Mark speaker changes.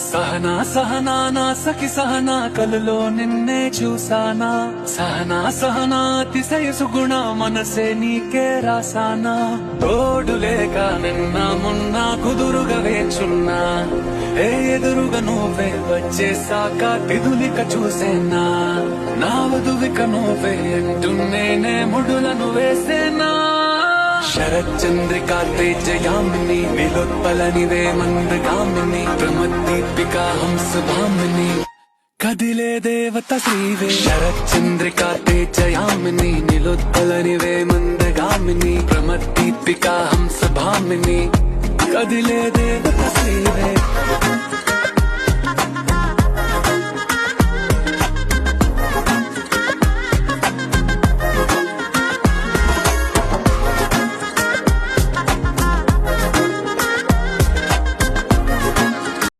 Speaker 1: సహనా సహనా నా సఖి సహనా కలలో నిన్నే చూసానా సహనా సహనా అతిశయ సుగుణ మనసే నీకే రాసానా తోడు లేక నిన్న మొన్న కుదురుగా వేచున్నా ఏ ఎదురుగా నువ్వే వచ్చేసాక తిదులిక చూసేనా నా వధువిక నువ్వే అంటూ నేనే ముడులను వేసేనా శరచంద్రికా తేజయామిని విలోత్పలనివే మందగామిని ప్రమద్దీపికా హంసభామిని కదిలే దేవత శ్రీవే శరచంద్రికా తేజయామిని నిలోత్పలనివే మందగామిని ప్రమద్దీపికా హంసభామిని కదిలే దేవత శ్రీవే